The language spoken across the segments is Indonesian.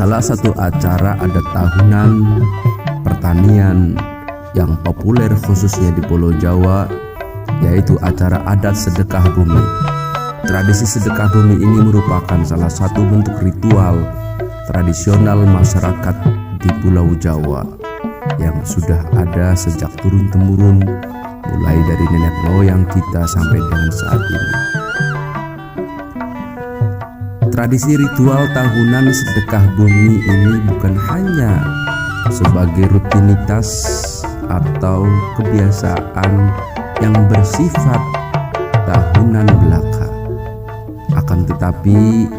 salah satu acara adat tahunan pertanian yang populer khususnya di Pulau Jawa, yaitu acara adat sedekah bumi. Tradisi sedekah bumi ini merupakan salah satu bentuk ritual tradisional masyarakat di Pulau Jawa yang sudah ada sejak turun-temurun, mulai dari nenek moyang kita sampai dengan saat ini. Tradisi ritual tahunan sedekah bumi ini bukan hanya sebagai rutinitas atau kebiasaan yang bersifat tahunan belaka. Akan tetapi,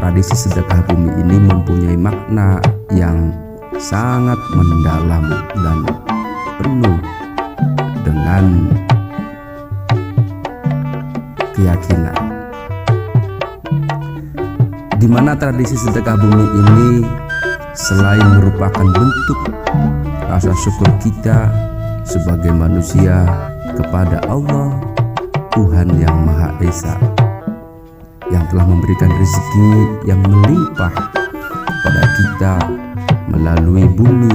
tradisi sedekah bumi ini mempunyai makna yang sangat mendalam dan penuh dengan keyakinan, di mana tradisi sedekah bumi ini selain merupakan bentuk rasa syukur kita sebagai manusia kepada Allah, Tuhan yang Maha Esa, yang telah memberikan rezeki yang melimpah kepada kita melalui bumi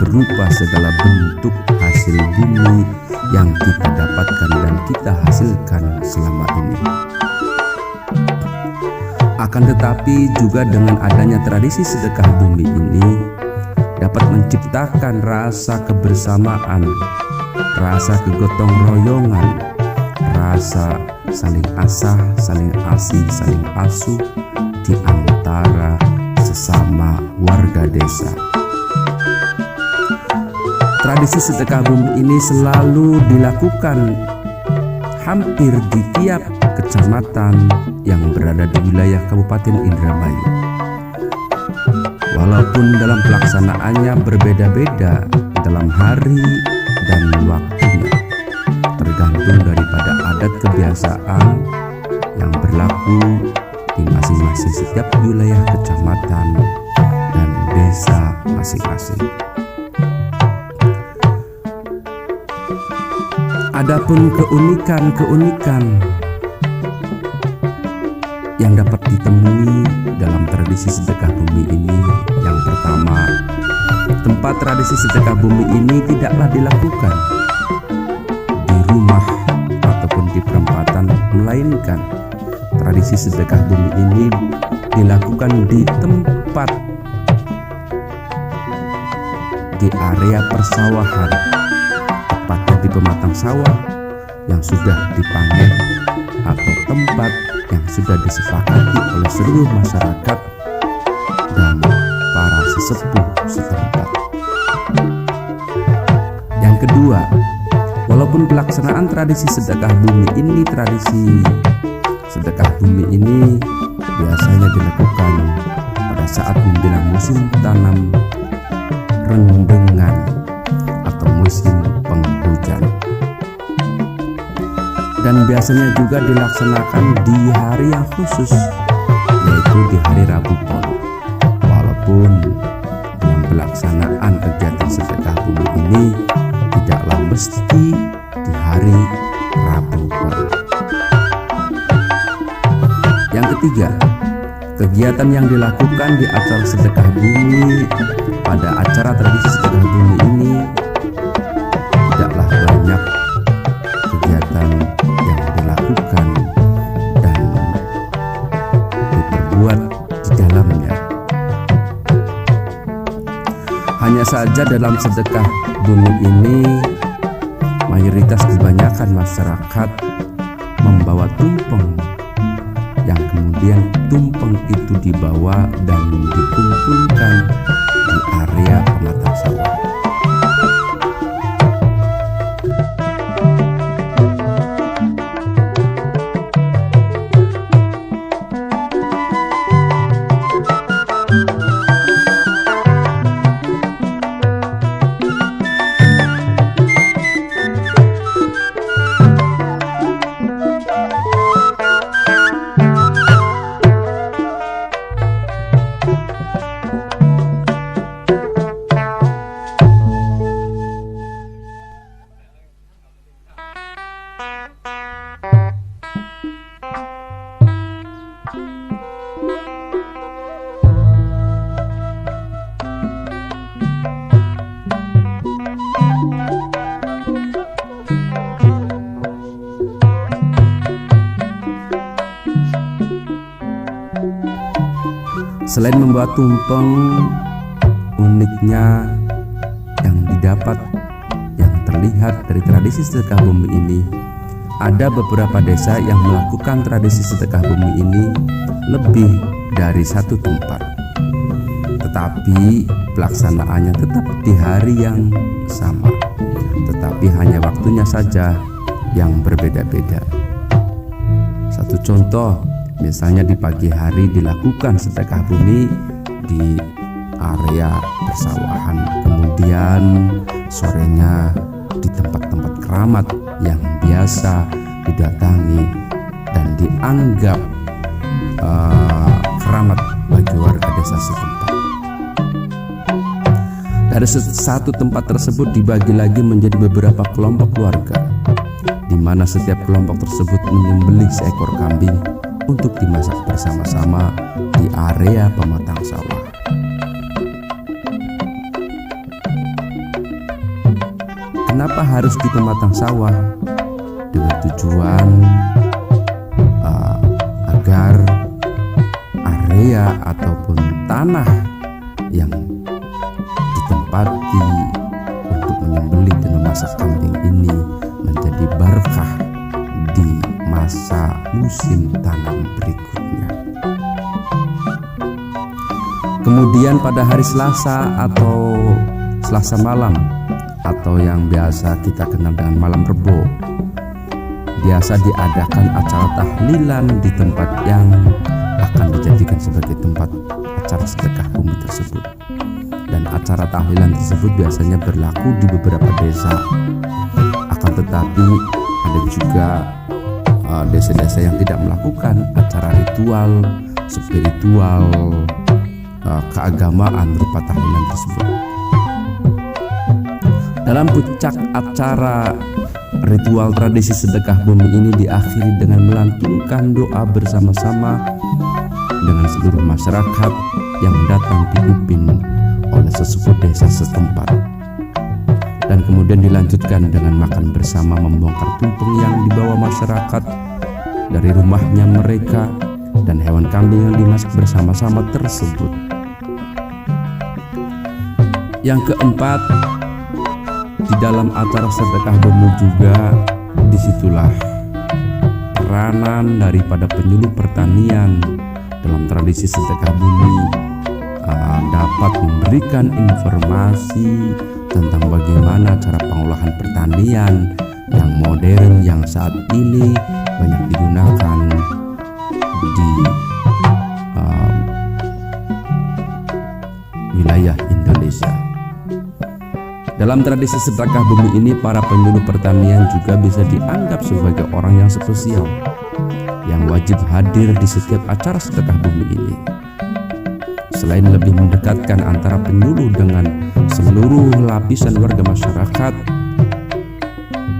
berupa segala bentuk hasil bumi yang kita dapatkan dan kita hasilkan selama ini. Akan tetapi juga dengan adanya tradisi sedekah bumi ini dapat menciptakan rasa kebersamaan, rasa kegotong royongan, rasa saling asah, saling asih, saling asuh di antara sesama warga desa. Tradisi sedekah bumi ini selalu dilakukan hampir di tiap kecamatan yang berada di wilayah Kabupaten Indramayu. Walaupun dalam pelaksanaannya berbeda-beda dalam hari dan waktunya, tergantung daripada adat kebiasaan yang berlaku di masing-masing setiap wilayah kecamatan dan desa masing-masing. Adapun keunikan-keunikan yang dapat ditemui dalam tradisi sedekah bumi ini, yang pertama, tempat tradisi sedekah bumi ini tidaklah dilakukan di rumah ataupun di perempatan, melainkan tradisi sedekah bumi ini dilakukan di tempat, di area persawahan, tepatnya di pematang sawah yang sudah dipanen atau tempat yang sudah disepakati oleh seluruh masyarakat dan para sesepuh setempat. Yang kedua, walaupun pelaksanaan tradisi sedekah bumi ini, tradisi sedekah bumi ini biasanya dilakukan pada saat menjelang musim tanam rendengan atau musim penghujan, dan biasanya juga dilaksanakan di hari yang khusus, yaitu di hari Rabu Pon. Walaupun dalam pelaksanaan kegiatan sedekah bumi ini tidaklah mesti di hari Rabu Pon. Yang ketiga, kegiatan yang dilakukan di acara sedekah bumi, pada acara tradisi sedekah bumi ini tidaklah banyak kegiatan yang dilakukan dan diperbuat di dalamnya. Hanya saja dalam sedekah bumi ini, mayoritas kebanyakan masyarakat membawa tumpeng, yang kemudian tumpeng itu dibawa dan dikumpulkan di area pematang sawah. Selain membawa tumpeng, uniknya yang didapat yang terlihat dari tradisi sedekah bumi ini, ada beberapa desa yang melakukan tradisi sedekah bumi ini lebih dari satu tempat, tetapi pelaksanaannya tetap di hari yang sama, tetapi hanya waktunya saja yang berbeda-beda. Satu contoh, misalnya di pagi hari dilakukan sedekah bumi di area persawahan, kemudian sorenya di tempat-tempat keramat yang biasa didatangi dan dianggap keramat bagi warga desa setempat. Dari satu tempat tersebut dibagi lagi menjadi beberapa kelompok keluarga, di mana setiap kelompok tersebut menyembelih seekor kambing untuk dimasak bersama-sama di area pematang sawah. Kenapa harus di pematang sawah? Dengan tujuan agar area ataupun tanah yang ditempati untuk menyembelih dan memasak kambing ini menjadi berkah di masa musim tanam berikutnya. Kemudian pada hari Selasa atau Selasa malam, atau yang biasa kita kenal dengan malam Rebo, biasa diadakan acara tahlilan di tempat yang akan dijadikan sebagai tempat acara sedekah bumi tersebut. Dan acara tahlilan tersebut biasanya berlaku di beberapa desa. Akan tetapi ada juga desa-desa yang tidak melakukan acara ritual, spiritual, keagamaan berupa tahlilan tersebut. Dalam puncak acara ritual tradisi sedekah bumi ini diakhiri dengan melantunkan doa bersama-sama dengan seluruh masyarakat yang datang dipimpin oleh sesepuh desa setempat, dan kemudian dilanjutkan dengan makan bersama, membongkar tumpeng yang dibawa masyarakat dari rumahnya mereka dan hewan kambing yang dimasak bersama-sama tersebut. Yang keempat, di dalam acara sedekah bumi juga disitulah peranan daripada penyuluh pertanian dalam tradisi sedekah bumi dapat memberikan informasi tentang bagaimana cara pengolahan pertanian yang modern yang saat ini banyak digunakan di wilayah Indonesia. Dalam tradisi sedekah bumi ini, para penyuluh pertanian juga bisa dianggap sebagai orang yang spesial yang wajib hadir di setiap acara sedekah bumi ini. Selain lebih mendekatkan antara penyuluh dengan seluruh lapisan warga masyarakat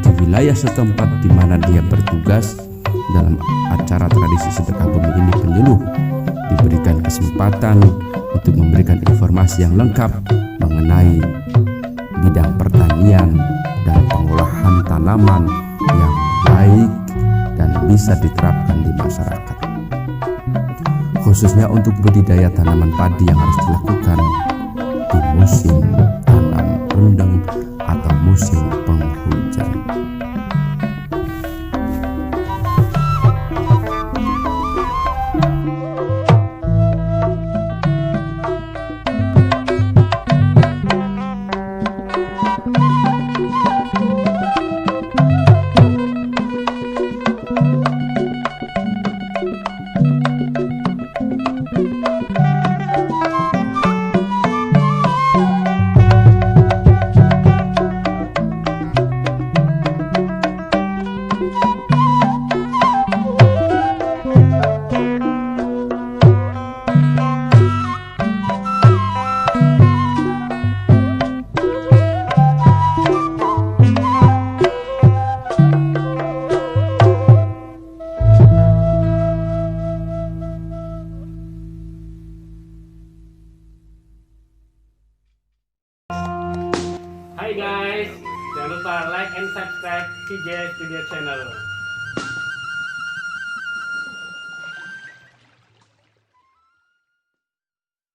di wilayah setempat di mana dia bertugas dalam acara tradisi sedekah bumi ini, penyuluh diberikan kesempatan untuk memberikan informasi yang lengkap mengenai bidang pertanian dan pengolahan tanaman yang baik dan bisa diterapkan di masyarakat, khususnya untuk budidaya tanaman padi yang harus dilakukan di musim tanam rendeng atau musim penghujan. Hai guys, jangan lupa like and subscribe PJ Studio Channel.